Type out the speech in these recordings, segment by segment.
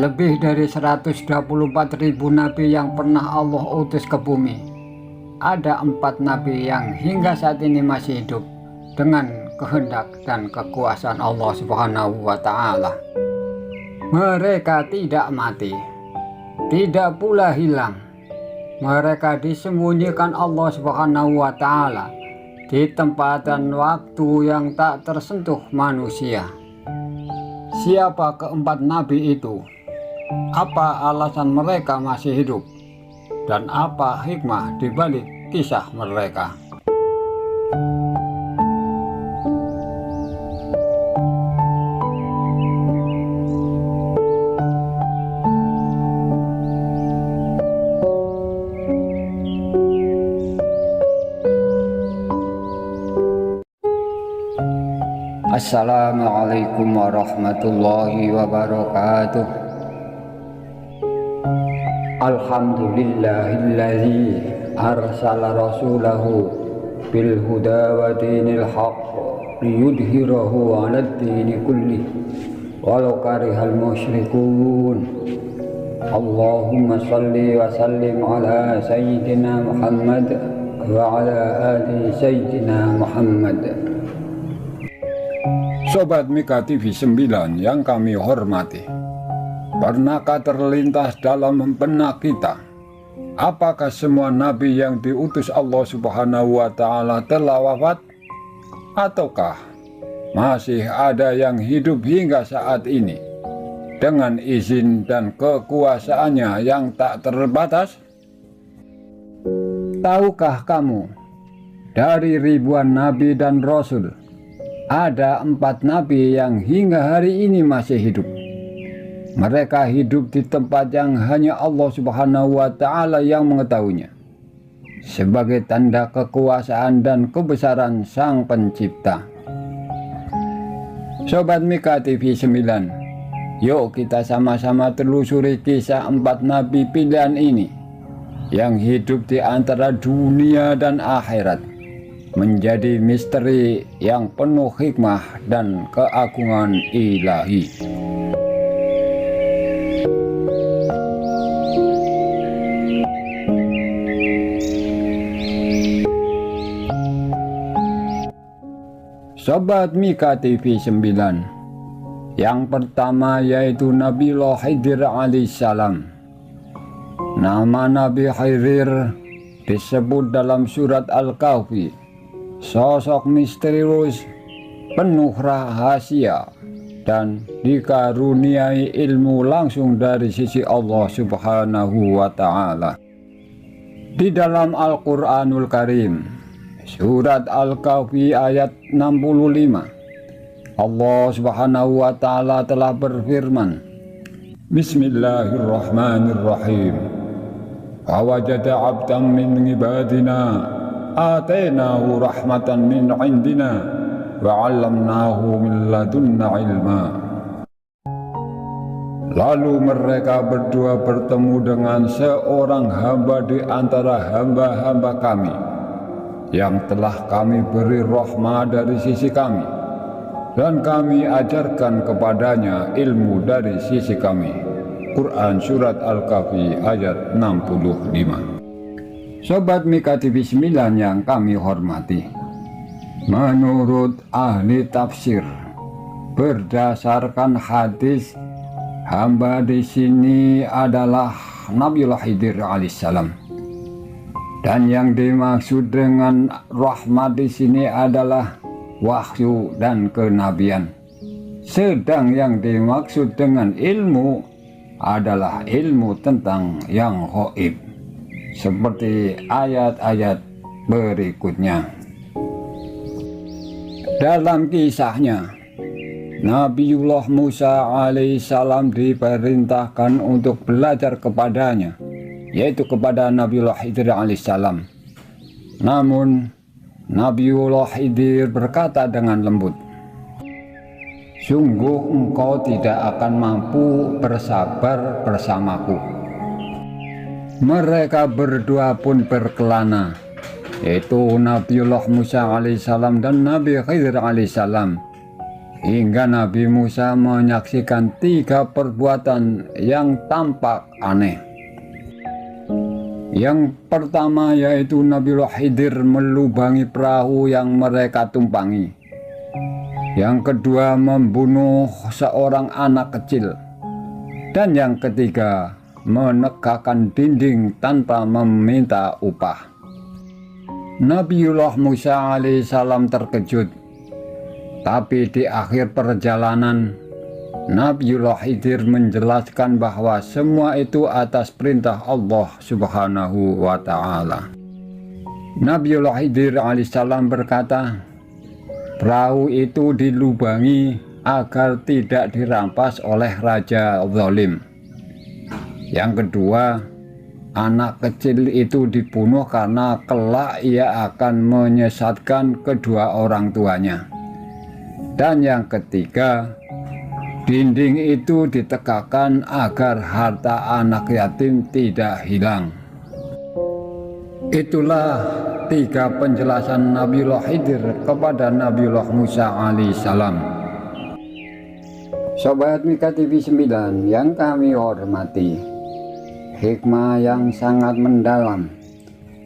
lebih dari 124.000 nabi yang pernah Allah utus ke bumi. Ada 4 nabi yang hingga saat ini masih hidup dengan kehendak dan kekuasaan Allah Subhanahu wa Ta'ala. Mereka tidak mati, tidak pula hilang. Mereka disembunyikan Allah Subhanahu wa Ta'ala di tempat dan waktu yang tak tersentuh manusia. Siapa keempat nabi itu? Apa alasan mereka masih hidup? Dan apa hikmah di balik kisah mereka? Assalamualaikum warahmatullahi wabarakatuh. Alhamdulillahilladzi arsala rasulahu bil huda wa dinil haqq liyudhhirahu 'alad dini kullih walau karihal musyrikun. Allahumma shalli wa sallim ala sayyidina Muhammad wa ala ali sayyidina Muhammad. Sobat Mika TV 9 yang kami hormati, pernahkah terlintas dalam benak kita, apakah semua nabi yang diutus Allah Subhanahu wa Ta'ala telah wafat? Ataukah masih ada yang hidup hingga saat ini dengan izin dan kekuasaannya yang tak terbatas? Tahukah kamu, dari ribuan nabi dan rasul, ada 4 nabi yang hingga hari ini masih hidup. Mereka hidup di tempat yang hanya Allah Subhanahu wa Ta'ala yang mengetahuinya, sebagai tanda kekuasaan dan kebesaran Sang Pencipta. Sobat Mika TV 9, yuk kita sama-sama telusuri kisah 4 nabi pilihan ini yang hidup di antara dunia dan akhirat, menjadi misteri yang penuh hikmah dan keagungan ilahi. Sobat Mika TV 9, yang pertama yaitu Nabiullah Khidir alaihissalam. Nama Nabi Khidir disebut dalam surat Al-Kahfi, sosok misterius, penuh rahasia, dan dikaruniai ilmu langsung dari sisi Allah Subhanahu wa Ta'ala. Di dalam Al-Quranul Karim, surat Al-Kahfi ayat 65, Allah Subhanahu wa Ta'ala telah berfirman, Bismillahirrahmanirrahim. Fawajada 'abdan min ibadina atainahu rahmatan min indina wa 'allamnahu min ladunna ilma. Lalu mereka berdua bertemu dengan seorang hamba di antara hamba-hamba kami yang telah kami beri rahmah dari sisi kami, dan kami ajarkan kepadanya ilmu dari sisi kami. Quran Surat Al-Kahfi ayat 65. Sobat Mika TV 9 yang kami hormati, menurut ahli tafsir, berdasarkan hadis, hamba di sini adalah Nabiullah Khidir alaihissalam, dan yang dimaksud dengan rahmat di sini adalah wahyu dan kenabian, sedang yang dimaksud dengan ilmu adalah ilmu tentang yang gaib, seperti ayat-ayat berikutnya. Dalam kisahnya, Nabiullah Musa alaihissalam diperintahkan untuk belajar kepadanya, yaitu kepada Nabiullah Khidir alaihissalam. Namun Nabiullah Khidir berkata dengan lembut, "Sungguh engkau tidak akan mampu bersabar bersamaku." Mereka berdua pun berkelana, yaitu Nabiullah Musa alaihissalam dan Nabi Khidir alaihissalam. hingga Nabi Musa menyaksikan 3 perbuatan yang tampak aneh. Yang pertama yaitu Nabiullah Khidir melubangi perahu yang mereka tumpangi. Yang kedua membunuh seorang anak kecil. Dan yang ketiga menegakkan dinding tanpa meminta upah. Nabiullah Musa alaihissalam terkejut. Tapi di akhir perjalanan, Nabiullah Khidir menjelaskan bahwa semua itu atas perintah Allah Subhanahu wa Ta'ala. Nabiullah Khidir alaihissalam berkata, perahu itu dilubangi agar tidak dirampas oleh raja zalim. Yang kedua, anak kecil itu dibunuh karena kelak ia akan menyesatkan kedua orang tuanya. Dan yang ketiga, dinding itu ditegakkan agar harta anak yatim tidak hilang. Itulah 3 penjelasan Nabiullah Khidir kepada Nabiullah Musa alaihissalam. Sobat Mika TV 9 yang kami hormati, hikmah yang sangat mendalam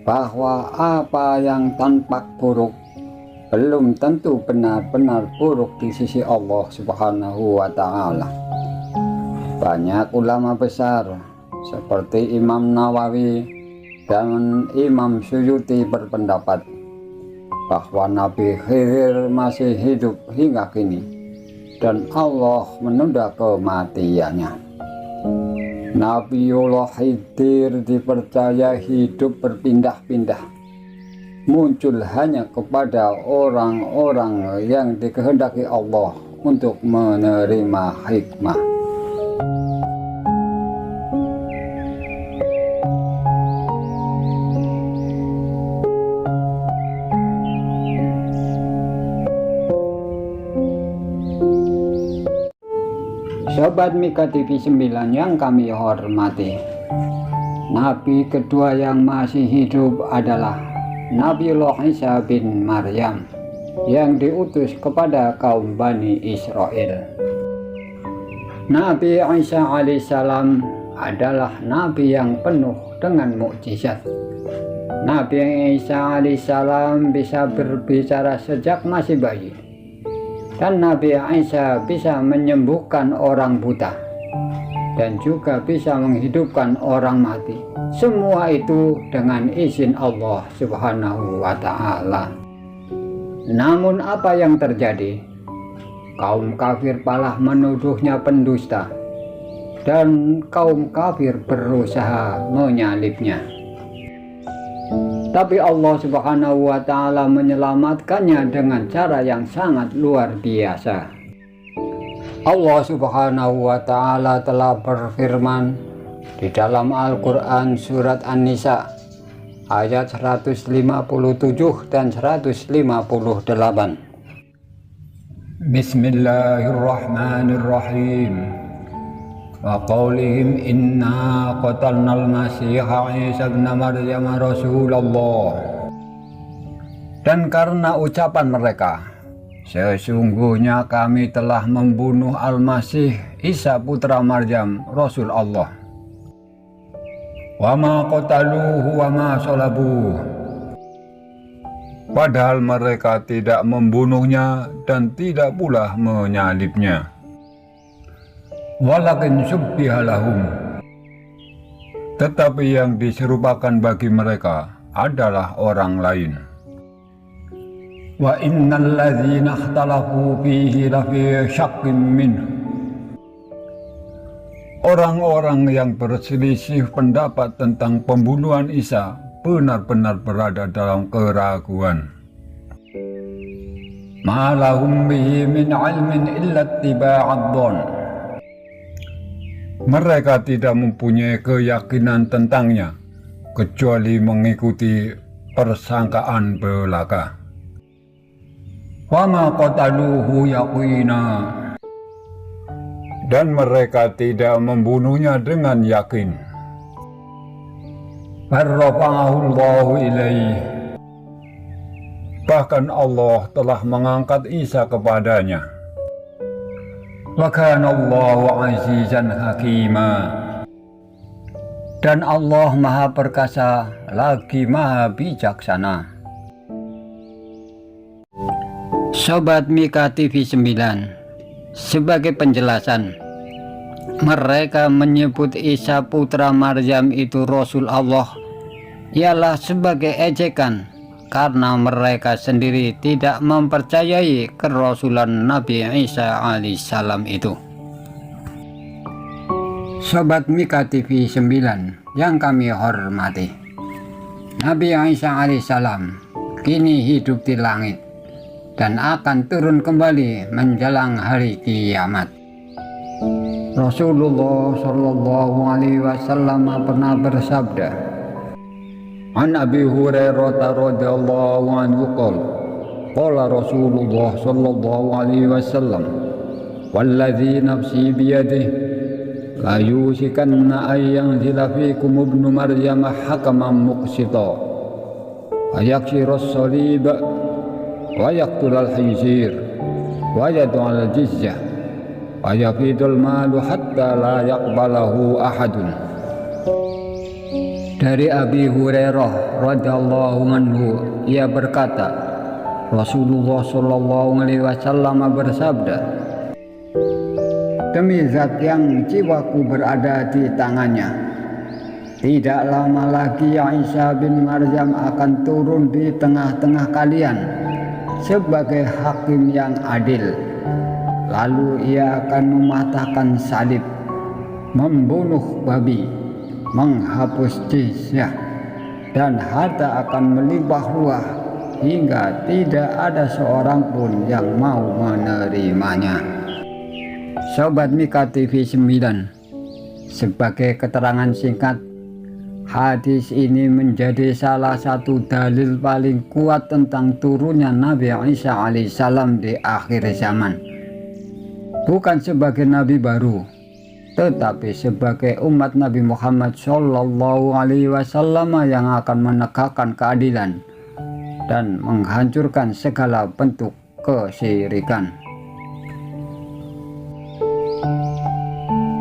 bahwa apa yang tampak buruk belum tentu benar-benar buruk di sisi Allah Subhanahu wa Ta'ala. Banyak ulama besar seperti Imam Nawawi dan Imam Suyuti berpendapat bahwa Nabi Khidir masih hidup hingga kini dan Allah menunda kematiannya. Nabiullah Khidir dipercaya hidup berpindah-pindah, muncul hanya kepada orang-orang yang dikehendaki Allah untuk menerima hikmah. Sobat Mika TV 9 yang kami hormati, Nabi kedua yang masih hidup adalah Nabiullah Isa bin Maryam yang diutus kepada kaum Bani Israel. Nabi Isa alaihissalam adalah nabi yang penuh dengan mukjizat. Nabi Isa alaihissalam bisa berbicara sejak masih bayi. Dan Nabi Isa bisa menyembuhkan orang buta dan juga bisa menghidupkan orang mati. Semua itu dengan izin Allah Subhanahu wa Ta'ala. Namun apa yang terjadi? Kaum kafir malah menuduhnya pendusta dan kaum kafir berusaha menyalibnya. Tapi Allah Subhanahu wa Ta'ala menyelamatkannya dengan cara yang sangat luar biasa. Allah Subhanahu wa Ta'ala telah berfirman di dalam Al-Quran surat An-Nisa ayat 157 dan 158. Bismillahirrahmanirrahim. Wa qawlihim inna qatalnal masiha Isa ibn Maryam Rasulullah. Dan karena ucapan mereka, sesungguhnya kami telah membunuh Al-Masih Isa putra Maryam Rasul Allah. Wa ma qataluhu wa ma salabuhu. Padahal mereka tidak membunuhnya dan tidak pula menyalibnya. Walakin syubbiha lahum. Tetapi yang diserupakan bagi mereka adalah orang lain. Wa innal ladzina ikhtalafu fihi lafi syakkin minhu. Orang-orang yang berselisih pendapat tentang pembunuhan Isa benar-benar berada dalam keraguan. Ma lahum bihi min ilmin illa ittiba'ad dhon. Mereka tidak mempunyai keyakinan tentangnya kecuali mengikuti persangkaan belaka. Wa ma qataluhu yaqina. Dan mereka tidak membunuhnya dengan yakin. Farrafa'ahu Allahu ilaih. Bahkan Allah telah mengangkat Isa kepadanya. Wa kana Allahu azizan hakima. Dan Allah Maha Perkasa lagi Maha Bijaksana. Sobat Mika TV 9, sebagai penjelasan, mereka menyebut Isa putra Maryam itu Rasul Allah ialah sebagai ejekan karena mereka sendiri tidak mempercayai kerasulan Nabi Isa alaihissalam itu. Sobat Mika TV 9 yang kami hormati, Nabi Isa alaihissalam kini hidup di langit dan akan turun kembali menjelang hari kiamat. Rasulullah Shallallahu Alaihi Wasallam pernah bersabda, An Abi Hurairah radhiyallahu anhu qala Rasulullah Shallallahu Alaihi Wasallam, walladzi nafsi biyadihi la yusikanna ay yanzila fikum ibnu Maryam hakaman muqsita wa yakshiru as-salib wa yaqtul al-khinzir wa yad'u al-jizyah wa yafidul malu hatta la yaqbalahu ahadun. Dari Abi Hurairah radhiyallahu anhu, ia berkata, Rasulullah Shallallahu Alaihi Wasallam bersabda, demi zat yang jiwaku berada di tangannya, tidak lama lagi Isa bin Maryam akan turun di tengah-tengah kalian sebagai hakim yang adil. Lalu ia akan mematahkan salib, membunuh babi, menghapus jizyah, dan harta akan melimpah ruah hingga tidak ada seorang pun yang mau menerimanya. Sobat Mika TV 9, sebagai keterangan singkat, hadis ini menjadi salah satu dalil paling kuat tentang turunnya Nabi Isa alaihissalam di akhir zaman. Bukan sebagai nabi baru, tetapi sebagai umat Nabi Muhammad Shallallahu Alaihi Wasallam yang akan menegakkan keadilan dan menghancurkan segala bentuk kesyirikan.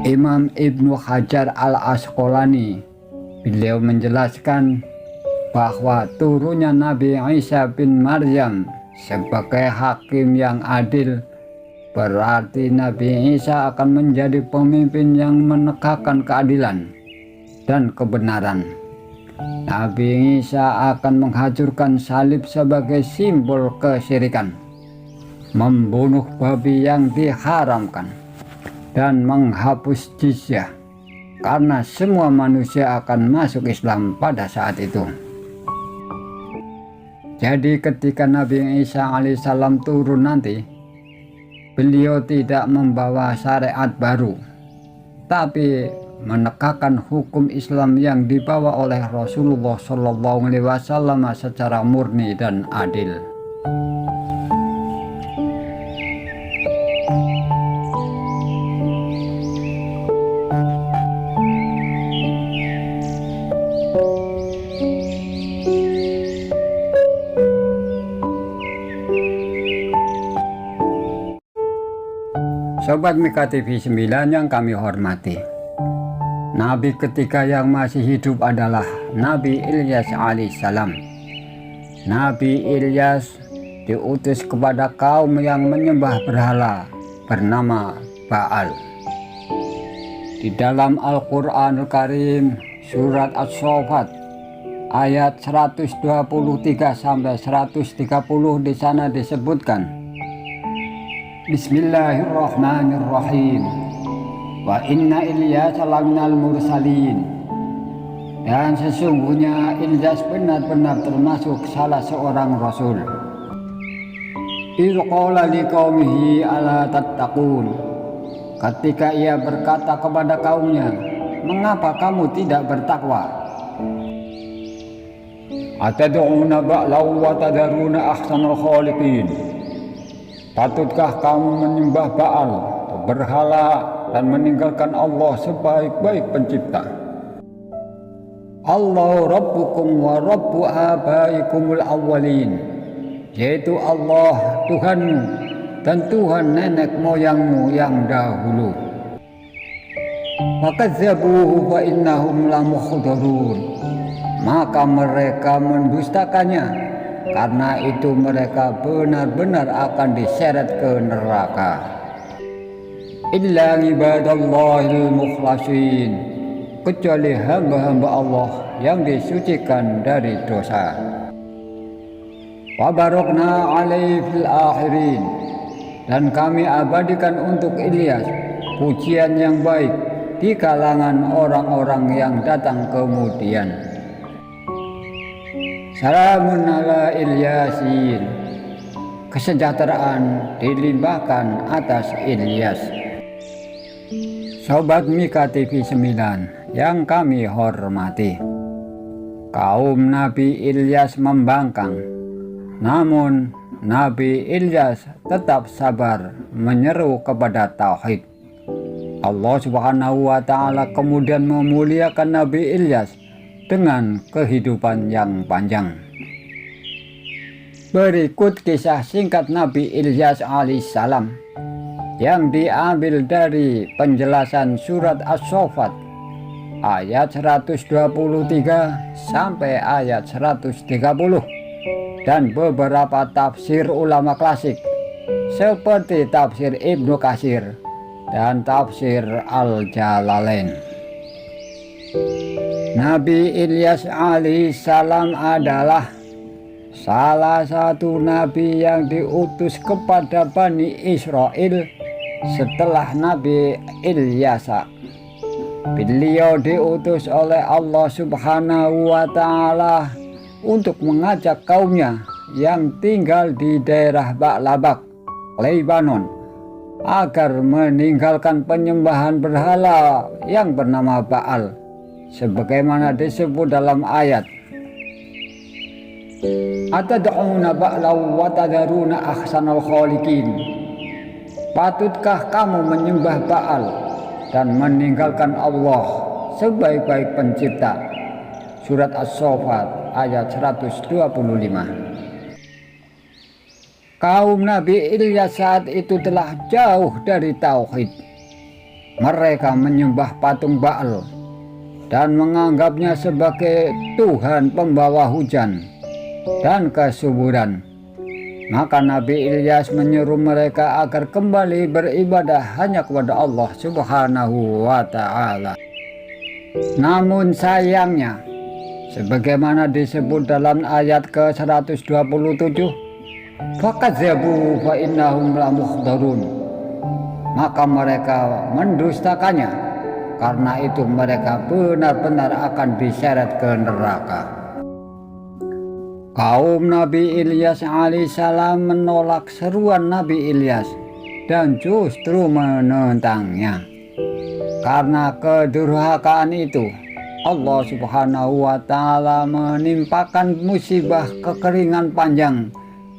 Imam Ibnu Hajar al-Asqalani, beliau menjelaskan bahwa turunnya Nabi Isa bin Maryam sebagai hakim yang adil berarti Nabi Isa akan menjadi pemimpin yang menegakkan keadilan dan kebenaran. Nabi Isa akan menghancurkan salib sebagai simbol kesyirikan, membunuh babi yang diharamkan, dan menghapus jizyah, karena semua manusia akan masuk Islam pada saat itu. Jadi ketika Nabi Isa alaihissalam turun nanti, beliau tidak membawa syariat baru, tapi menegakkan hukum Islam yang dibawa oleh Rasulullah Shallallahu Alaihi Wasallam secara murni dan adil. Sobat Mika TV 9 yang kami hormati, Nabi ketiga yang masih hidup adalah Nabi Ilyas alaihissalam. Nabi Ilyas diutus kepada kaum yang menyembah berhala bernama Baal. Di dalam Al-Quranul Karim surat As-Saffat ayat 123-130 di sana disebutkan, Bismillahirrahmanirrahim. Wa inna Ilyasa laminal mursalin. Dan sesungguhnya Ilyas benar-benar termasuk salah seorang rasul. Idh qala liqaumihi ala tattaqun. Ketika ia berkata kepada kaumnya, mengapa kamu tidak bertakwa? Atad'una ba'law wa tadaruna ahsanal khaliqin. Patutkah kamu menyembah Baal, berhala, dan meninggalkan Allah sebaik-baik pencipta? Allah Rabbukum wa Rabbu abaikumul awwalin, yaitu Allah Tuhanmu dan Tuhan nenek moyangmu yang dahulu. Fakadzabuhu fa innahum lamuhdharun. Maka mereka mendustakannya, karena itu mereka benar-benar akan diseret ke neraka. Illa ibadallahil mukhlasin, kecuali hamba-hamba Allah yang disucikan dari dosa. Wa barakna alaihi fil akhirin, dan kami abadikan untuk Ilyas pujian yang baik di kalangan orang-orang yang datang kemudian. Salamun ala Ilyasin, kesejahteraan dilimpahkan atas Ilyas. Sobat Mika TV 9 yang kami hormati, kaum Nabi Ilyas membangkang, namun Nabi Ilyas tetap sabar menyeru kepada tauhid. Allah Subhanahu wa Ta'ala kemudian memuliakan Nabi Ilyas dengan kehidupan yang panjang. Berikut kisah singkat Nabi Ilyas alaihissalam yang diambil dari penjelasan surat As-Saffat ayat 123 sampai ayat 130 dan beberapa tafsir ulama klasik seperti tafsir Ibnu Katsir dan tafsir Al-Jalalain. Nabi Ilyas alaihissalam adalah salah satu nabi yang diutus kepada Bani Israel setelah Nabi Ilyas. Beliau diutus oleh Allah Subhanahu wa Ta'ala untuk mengajak kaumnya yang tinggal di daerah Ba'labak, Lebanon, agar meninggalkan penyembahan berhala yang bernama Baal, sebagaimana disebut dalam ayat, atad'una ba'law wa tadharuna ahsanal khaliqin. Patutkah kamu menyembah Baal dan meninggalkan Allah sebaik-baik pencipta? Surat As-Saffat ayat 125. Kaum Nabi Ilyas saat itu telah jauh dari tauhid. Mereka menyembah patung Baal dan menganggapnya sebagai Tuhan pembawa hujan dan kesuburan. Maka Nabi Ilyas menyeru mereka agar kembali beribadah hanya kepada Allah Subhanahu wa Ta'ala. Namun sayangnya, sebagaimana disebut dalam ayat ke-127, fakadzabu fa innahum lamuhdharun, maka mereka mendustakannya, karena itu mereka benar-benar akan diseret ke neraka. Kaum Nabi Ilyas alaihissalam menolak seruan Nabi Ilyas dan justru menentangnya. Karena kedurhakaan itu, Allah Subhanahu wa Ta'ala menimpakan musibah kekeringan panjang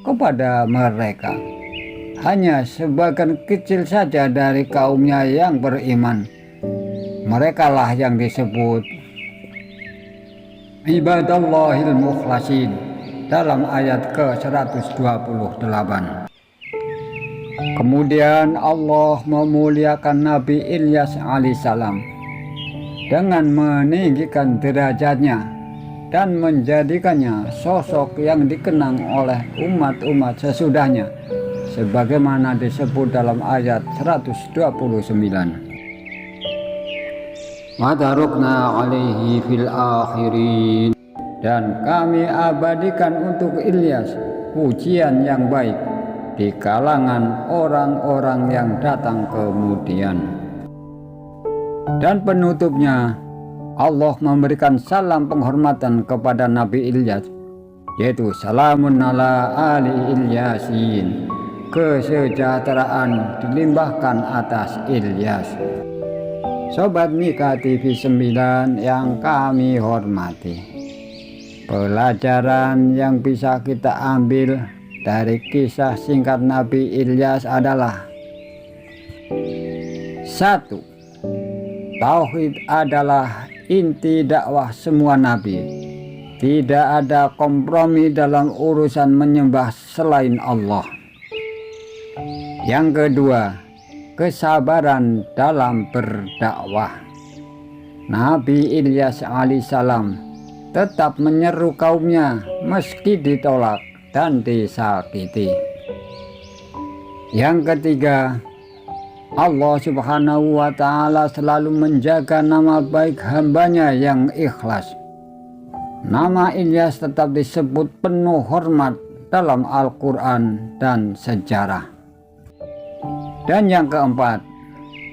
kepada mereka. Hanya sebagian kecil saja dari kaumnya yang beriman. Merekalah yang disebut ibadallahil mukhlasin dalam ayat ke-128. Kemudian Allah memuliakan Nabi Ilyas alaihissalam dengan meninggikan derajatnya dan menjadikannya sosok yang dikenang oleh umat-umat sesudahnya, sebagaimana disebut dalam ayat 129. Wadarukna alaihi fil akhirin, dan kami abadikan untuk Ilyas pujian yang baik di kalangan orang-orang yang datang kemudian. Dan penutupnya, Allah memberikan salam penghormatan kepada Nabi Ilyas, yaitu salamun ala ali Ilyasin, kesejahteraan dilimpahkan atas Ilyas. Sobat Mika TV 9 yang kami hormati, pelajaran yang bisa kita ambil dari kisah singkat Nabi Ilyas adalah: 1. Tauhid adalah inti dakwah semua nabi. Tidak ada kompromi dalam urusan menyembah selain Allah. Yang kedua, kesabaran dalam berdakwah. Nabi Ilyas alaihissalam tetap menyeru kaumnya meski ditolak dan disakiti. Yang ketiga, Allah Subhanahu wa Ta'ala selalu menjaga nama baik hambanya yang ikhlas. Nama Ilyas tetap disebut penuh hormat dalam Al-Quran dan sejarah. Dan yang keempat,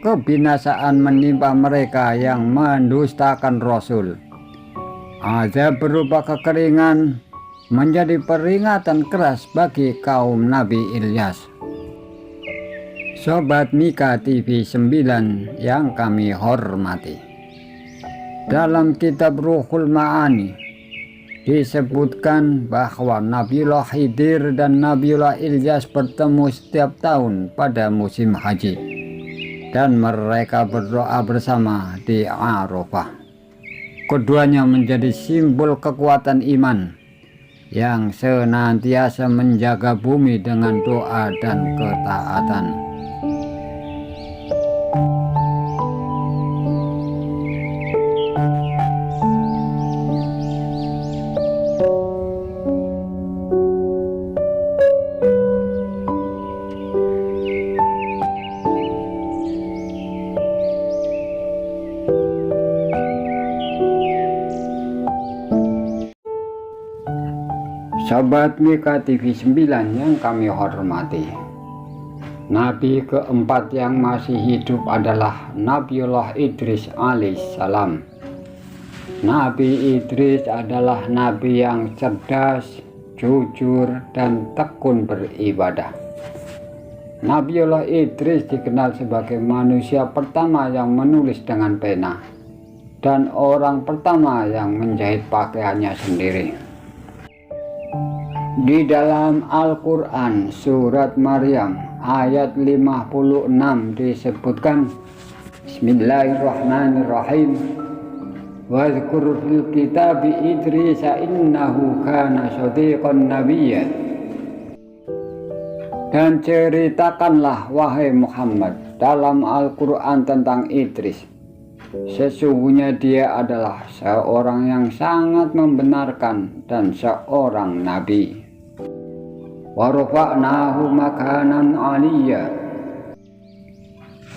kebinasaan menimpa mereka yang mendustakan Rasul. Azab berupa kekeringan menjadi peringatan keras bagi kaum Nabi Ilyas. Sobat Mika TV 9 yang kami hormati, dalam kitab Ruhul Ma'ani disebutkan bahwa Nabiullah Khidir dan Nabiullah Ilyas bertemu setiap tahun pada musim haji, dan mereka berdoa bersama di Arafah. Keduanya menjadi simbol kekuatan iman yang senantiasa menjaga bumi dengan doa dan ketaatan. Sobat Mika TV 9 yang kami hormati, Nabi keempat yang masih hidup adalah Nabiullah Idris alaihissalam. Nabi Idris adalah nabi yang cerdas, jujur, dan tekun beribadah. Nabiullah Idris dikenal sebagai manusia pertama yang menulis dengan pena dan orang pertama yang menjahit pakaiannya sendiri. Di dalam Al-Quran surat Maryam ayat 56 disebutkan, Bismillahirrahmanirrahim, Wadhkur fil kitabi Idrisa innahu kana shadiqan nabiyya. Dan ceritakanlah wahai Muhammad dalam Al-Quran tentang Idris, sesungguhnya dia adalah seorang yang sangat membenarkan dan seorang nabi. Wa rafa'nahu makanan 'aliyya,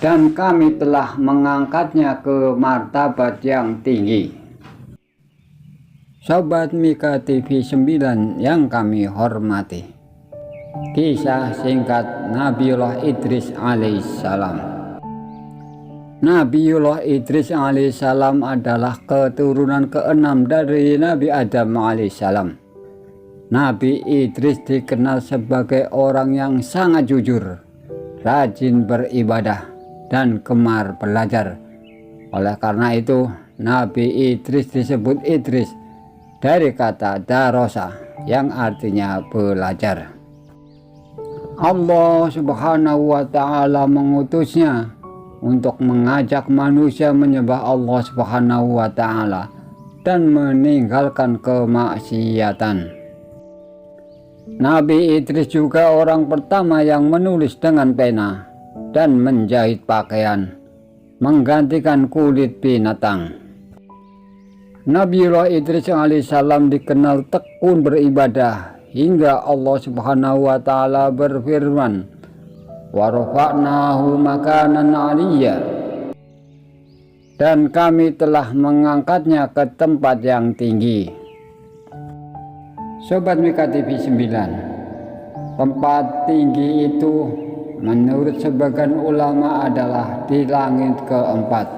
dan kami telah mengangkatnya ke martabat yang tinggi. Sobat Mika TV 9 yang kami hormati, kisah singkat Nabiullah Idris alaihissalam. Nabiullah Idris alaihissalam adalah keturunan keenam dari Nabi Adam alaihissalam. Nabi Idris dikenal sebagai orang yang sangat jujur, rajin beribadah, dan gemar belajar. Oleh karena itu, Nabi Idris disebut Idris dari kata darosa yang artinya belajar. Allah Subhanahu wa Ta'ala mengutusnya untuk mengajak manusia menyembah Allah Subhanahu wa Ta'ala dan meninggalkan kemaksiatan. Nabi Idris juga orang pertama yang menulis dengan pena dan menjahit pakaian, menggantikan kulit binatang. Nabiullah Idris alaihissalam dikenal tekun beribadah hingga Allah Subhanahu wa Ta'ala berfirman, wa rafa'nahu makanan 'aliyya, dan kami telah mengangkatnya ke tempat yang tinggi. Sobat Mika TV 9, tempat tinggi itu menurut sebagian ulama adalah di langit keempat.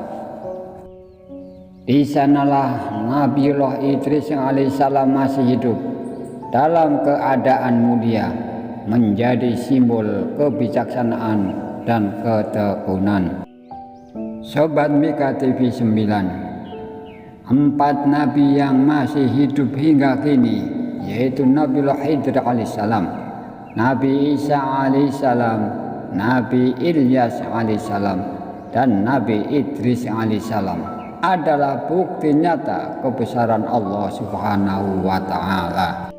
Di sanalah Nabiullah Idris alaihissalam masih hidup dalam keadaan mulia, menjadi simbol kebijaksanaan dan ketekunan. Sobat Mika TV 9, 4 nabi yang masih hidup hingga kini, yaitu Nabiullah Khidir alaihissalam, Nabi Isa alaihissalam, Nabi Ilyas alaihissalam, dan Nabi Idris alaihissalam, adalah bukti nyata kebesaran Allah Subhanahu wa Ta'ala.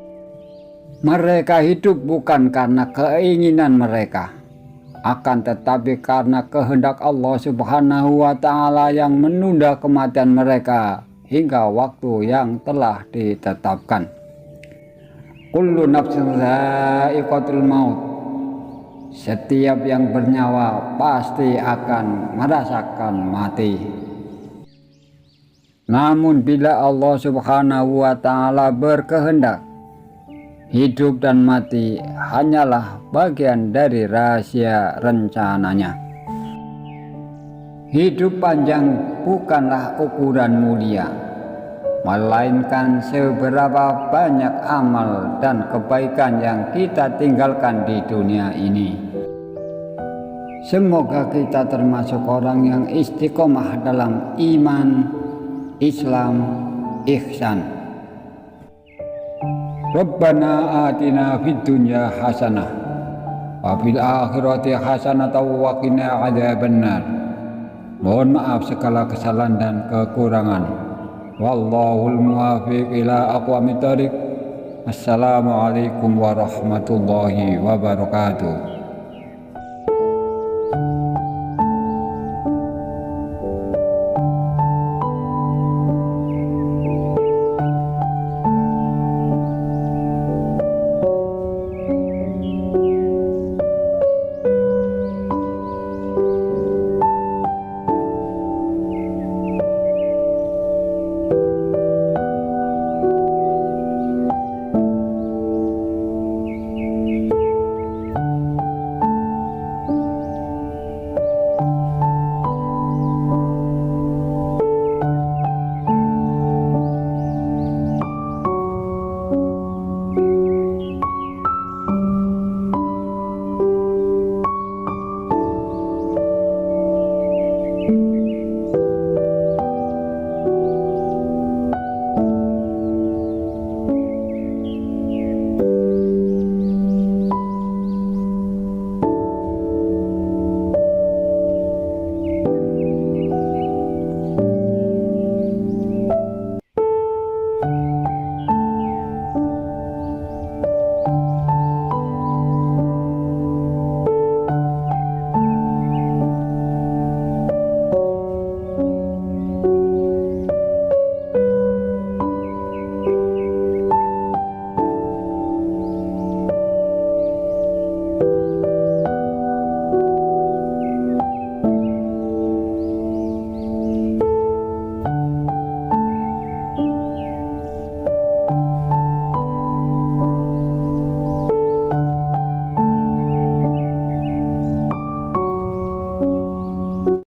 Mereka hidup bukan karena keinginan mereka Akan tetapi karena kehendak Allah Subhanahu wa Ta'ala yang menunda kematian mereka hingga waktu yang telah ditetapkan. Kullu nafsin dha'iqatul maut. Setiap yang bernyawa pasti akan merasakan mati. Namun bila Allah Subhanahu wa Ta'ala berkehendak, hidup dan mati hanyalah bagian dari rahasia rencananya. Hidup panjang bukanlah ukuran mulia, melainkan seberapa banyak amal dan kebaikan yang kita tinggalkan di dunia ini. Semoga kita termasuk orang yang istiqomah dalam iman, Islam, ihsan. Rabbana atina fid dunya hasanah wa fil akhirati hasanah wa qina adzabannar. Mohon maaf segala kesalahan dan kekurangan. Wallahul muwaffiq ila aqwamit thoriq. Assalamualaikum warahmatullahi wabarakatuh.